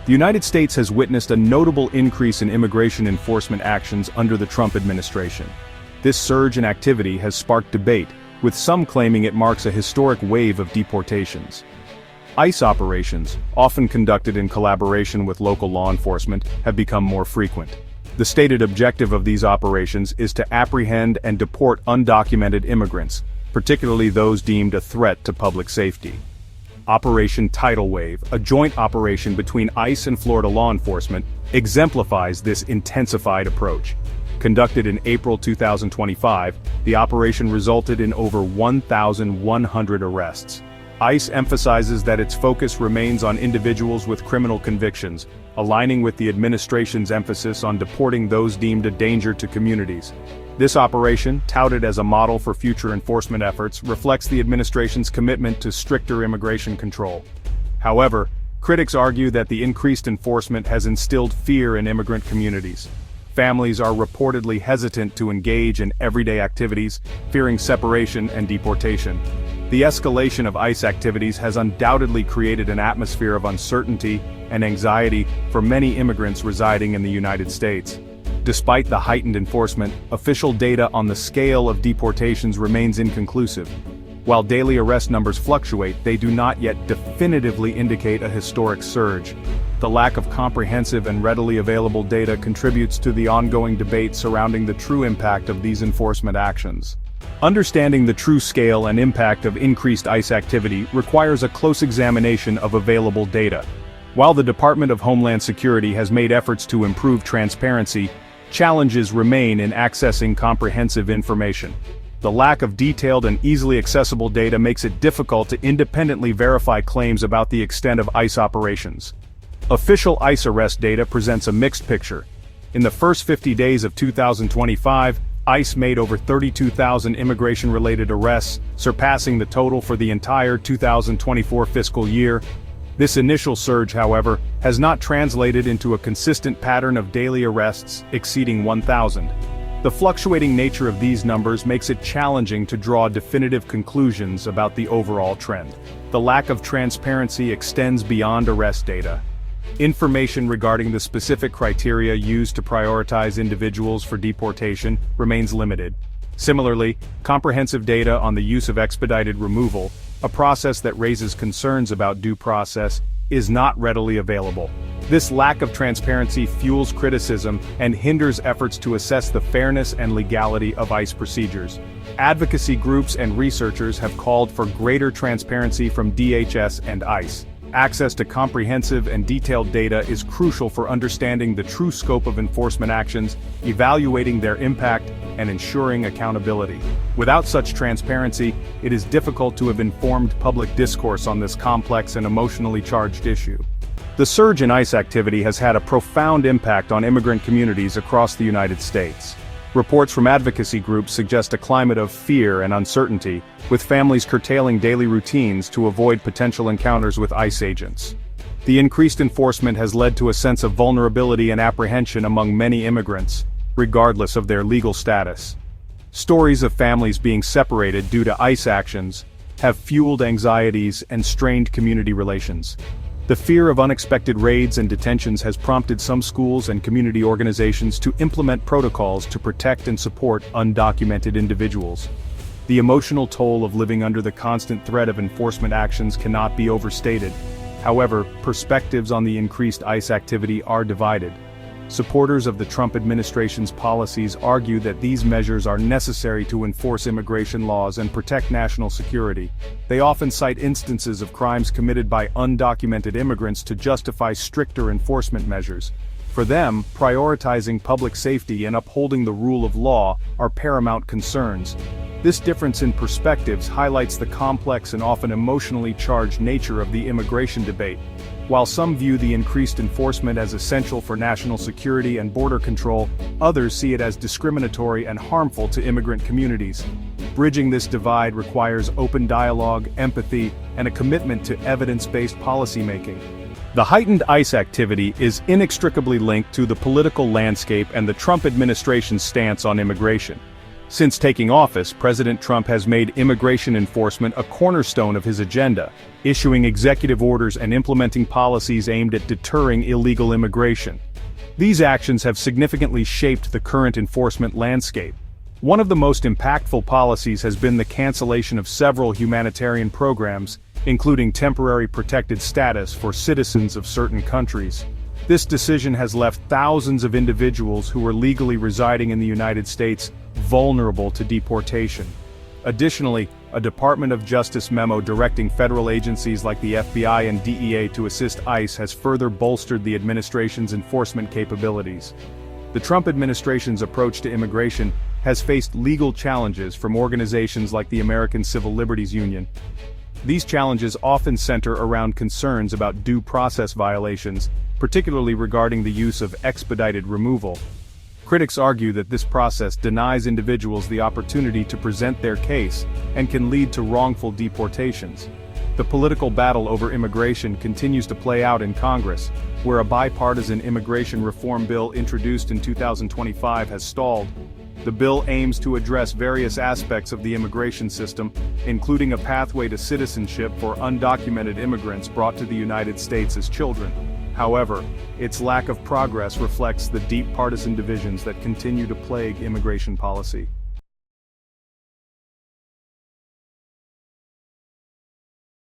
The United States has witnessed a notable increase in immigration enforcement actions under the Trump administration. This surge in activity has sparked debate, with some claiming it marks a historic wave of deportations. ICE operations, often conducted in collaboration with local law enforcement, have become more frequent. The stated objective of these operations is to apprehend and deport undocumented immigrants, particularly those deemed a threat to public safety. Operation Tidal Wave, a joint operation between ICE and Florida law enforcement, exemplifies this intensified approach. Conducted in April 2025, the operation resulted in over 1,100 arrests. ICE emphasizes that its focus remains on individuals with criminal convictions, aligning with the administration's emphasis on deporting those deemed a danger to communities. This operation, touted as a model for future enforcement efforts, reflects the administration's commitment to stricter immigration control. However, critics argue that the increased enforcement has instilled fear in immigrant communities. Families are reportedly hesitant to engage in everyday activities, fearing separation and deportation. The escalation of ICE activities has undoubtedly created an atmosphere of uncertainty and anxiety for many immigrants residing in the United States. Despite the heightened enforcement, official data on the scale of deportations remains inconclusive. While daily arrest numbers fluctuate, they do not yet definitively indicate a historic surge. The lack of comprehensive and readily available data contributes to the ongoing debate surrounding the true impact of these enforcement actions. Understanding the true scale and impact of increased ICE activity requires a close examination of available data. While the Department of Homeland Security has made efforts to improve transparency, challenges remain in accessing comprehensive information. The lack of detailed and easily accessible data makes it difficult to independently verify claims about the extent of ICE operations. Official ICE arrest data presents a mixed picture. In the first 50 days of 2025, ICE made over 32,000 immigration-related arrests, surpassing the total for the entire 2024 fiscal year. This initial surge, however, has not translated into a consistent pattern of daily arrests exceeding 1,000. The fluctuating nature of these numbers makes it challenging to draw definitive conclusions about the overall trend. The lack of transparency extends beyond arrest data. Information regarding the specific criteria used to prioritize individuals for deportation remains limited. Similarly, comprehensive data on the use of expedited removal, a process that raises concerns about due process, is not readily available. This lack of transparency fuels criticism and hinders efforts to assess the fairness and legality of ICE procedures. Advocacy groups and researchers have called for greater transparency from DHS and ICE. Access to comprehensive and detailed data is crucial for understanding the true scope of enforcement actions, evaluating their impact, and ensuring accountability. Without such transparency, it is difficult to have informed public discourse on this complex and emotionally charged issue. The surge in ICE activity has had a profound impact on immigrant communities across the United States. Reports from advocacy groups suggest a climate of fear and uncertainty, with families curtailing daily routines to avoid potential encounters with ICE agents. The increased enforcement has led to a sense of vulnerability and apprehension among many immigrants, regardless of their legal status. Stories of families being separated due to ICE actions have fueled anxieties and strained community relations. The fear of unexpected raids and detentions has prompted some schools and community organizations to implement protocols to protect and support undocumented individuals. The emotional toll of living under the constant threat of enforcement actions cannot be overstated. However, perspectives on the increased ICE activity are divided. Supporters of the Trump administration's policies argue that these measures are necessary to enforce immigration laws and protect national security. They often cite instances of crimes committed by undocumented immigrants to justify stricter enforcement measures. For them, prioritizing public safety and upholding the rule of law are paramount concerns. This difference in perspectives highlights the complex and often emotionally charged nature of the immigration debate. While some view the increased enforcement as essential for national security and border control, others see it as discriminatory and harmful to immigrant communities. Bridging this divide requires open dialogue, empathy, and a commitment to evidence-based policymaking. The heightened ICE activity is inextricably linked to the political landscape and the Trump administration's stance on immigration. Since taking office, President Trump has made immigration enforcement a cornerstone of his agenda, issuing executive orders and implementing policies aimed at deterring illegal immigration. These actions have significantly shaped the current enforcement landscape. One of the most impactful policies has been the cancellation of several humanitarian programs, including temporary protected status for citizens of certain countries. This decision has left thousands of individuals who were legally residing in the United States vulnerable to deportation. Additionally, a Department of Justice memo directing federal agencies like the FBI and DEA to assist ICE has further bolstered the administration's enforcement capabilities. The Trump administration's approach to immigration has faced legal challenges from organizations like the American Civil Liberties Union. These challenges often center around concerns about due process violations, particularly regarding the use of expedited removal. Critics argue that this process denies individuals the opportunity to present their case and can lead to wrongful deportations. The political battle over immigration continues to play out in Congress, where a bipartisan immigration reform bill introduced in 2025 has stalled. The bill aims to address various aspects of the immigration system, including a pathway to citizenship for undocumented immigrants brought to the United States as children. However, its lack of progress reflects the deep partisan divisions that continue to plague immigration policy.